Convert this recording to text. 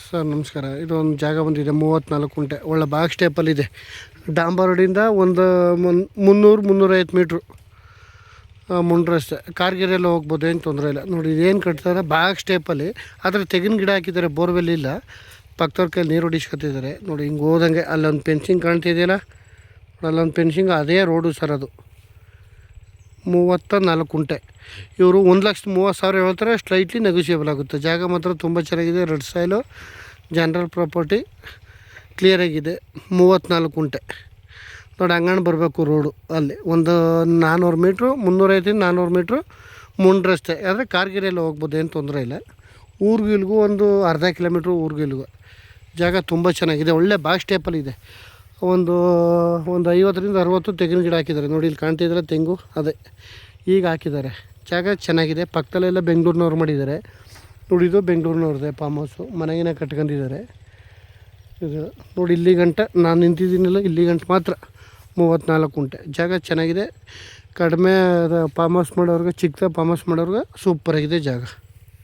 Sir ನಮಸ್ಕಾರ. ಇದೊಂದು ಜಾಗ ಬಂದಿದೆ 34 ಕುಂಟೆ, ಒಳ್ಳೆ ಬಾಕ್ಸ್ ಟೈಪಲ್ಲಿದೆ. ಡಾಂಬರ್ ರೋಡಿಂದ ಒಂದು 300-350 ಮೀಟ್ರು ಮುಂಡ್ರಷ್ಟೇ. ಕಾರ್ಗಿರೆಲ್ಲ ಹೋಗ್ಬೋದು, ಏನು ತೊಂದರೆ ಇಲ್ಲ. ನೋಡಿ ಇದೇನು ಕಟ್ತಾರೆ ಬಾಕ್ಸ್ ಟೈಪಲ್ಲಿ. ಆದರೆ ತೆಂಗಿನ ಗಿಡ ಹಾಕಿದ್ದಾರೆ, ಬೋರ್ವೆಲ್ ಇಲ್ಲ. ಪಕ್ಕದವ್ರ ಕೈಲಿ ನೀರು ಹೊಡಿಸ್ಕೊತಿದ್ದಾರೆ. ನೋಡಿ ಹಿಂಗೆ ಹೋದಂಗೆ ಅಲ್ಲೊಂದು ಫೆನ್ಸಿಂಗ್ ಕಾಣ್ತಿದೆಯಲ್ಲ, ಅಲ್ಲೊಂದು ಫೆನ್ಸಿಂಗ್, ಅದೇ ರೋಡು ಸರ್. ಅದು 34 ಕುಂಟೆ. ಇವರು 1,30,000 ಹೇಳ್ತಾರೆ. ಸ್ಲೈಟ್ಲಿ ನೆಗೋಷಿಯೇಬಲ್ ಆಗುತ್ತೆ. ಜಾಗ ಮಾತ್ರ ತುಂಬ ಚೆನ್ನಾಗಿದೆ. ರೆಡ್ ಸಾಯಿಲು, ಜನರಲ್ ಪ್ರಾಪರ್ಟಿ, ಕ್ಲಿಯರಾಗಿದೆ. 34 ಕುಂಟೆ ನೋಡಿ. ಅಂಗಣ ಬರಬೇಕು ರೋಡು. ಅಲ್ಲಿ ಒಂದು 400 ಮೀಟ್ರು, 350-400 ಮೀಟ್ರು ಮುಂಡ್ರಷ್ಟೇ. ಆದರೆ ಕಾರ್ಗಿರೆಲ್ಲ ಹೋಗ್ಬೋದು, ಏನು ತೊಂದರೆ ಇಲ್ಲ. ಊರಿಗಿಲ್ಗೂ ಒಂದು ಅರ್ಧ ಕಿಲೋಮೀಟ್ರು ಊರಿಗಿಲ್ಗೂ. ಜಾಗ ತುಂಬ ಚೆನ್ನಾಗಿದೆ, ಒಳ್ಳೆ ಬಾಕ್ಸ್ ಟೈಪಲ್ಲಿದೆ. ಒಂದು 50-60 ತೆಂಗಿನ ಗಿಡ ಹಾಕಿದ್ದಾರೆ. ನೋಡಿ ಇಲ್ಲಿ ಕಾಣ್ತಿದ್ರೆ ತೆಂಗು, ಅದೇ ಈಗ ಹಾಕಿದ್ದಾರೆ. ಜಾಗ ಚೆನ್ನಾಗಿದೆ. ಪಕ್ಕದಲ್ಲೆಲ್ಲ ಬೆಂಗಳೂರಿನವ್ರು ಮಾಡಿದ್ದಾರೆ. ನೋಡಿ ಇದು ಬೆಂಗಳೂರಿನವ್ರದ್ದೇ ಫಾರ್ಮ್ ಹೌಸು. ಮನೆಗಿನ ಕಟ್ಕೊಂಡಿದ್ದಾರೆ. ಇದು ನೋಡಿ ಇಲ್ಲಿ ಗಂಟ ನಾನು ನಿಂತಿದ್ದೀನಿಲ್ಲ, ಇಲ್ಲಿ ಗಂಟ ಮಾತ್ರ 34 ಕುಂಟೆ. ಜಾಗ ಚೆನ್ನಾಗಿದೆ. ಕಡಿಮೆ ಫಾರ್ಮ್ ಹೌಸ್ ಮಾಡೋರ್ಗೆ, ಚಿಕ್ಕದ ಫಾರ್ಮ್ ಹೌಸ್ ಮಾಡೋರ್ಗೆ ಸೂಪರಾಗಿದೆ ಜಾಗ.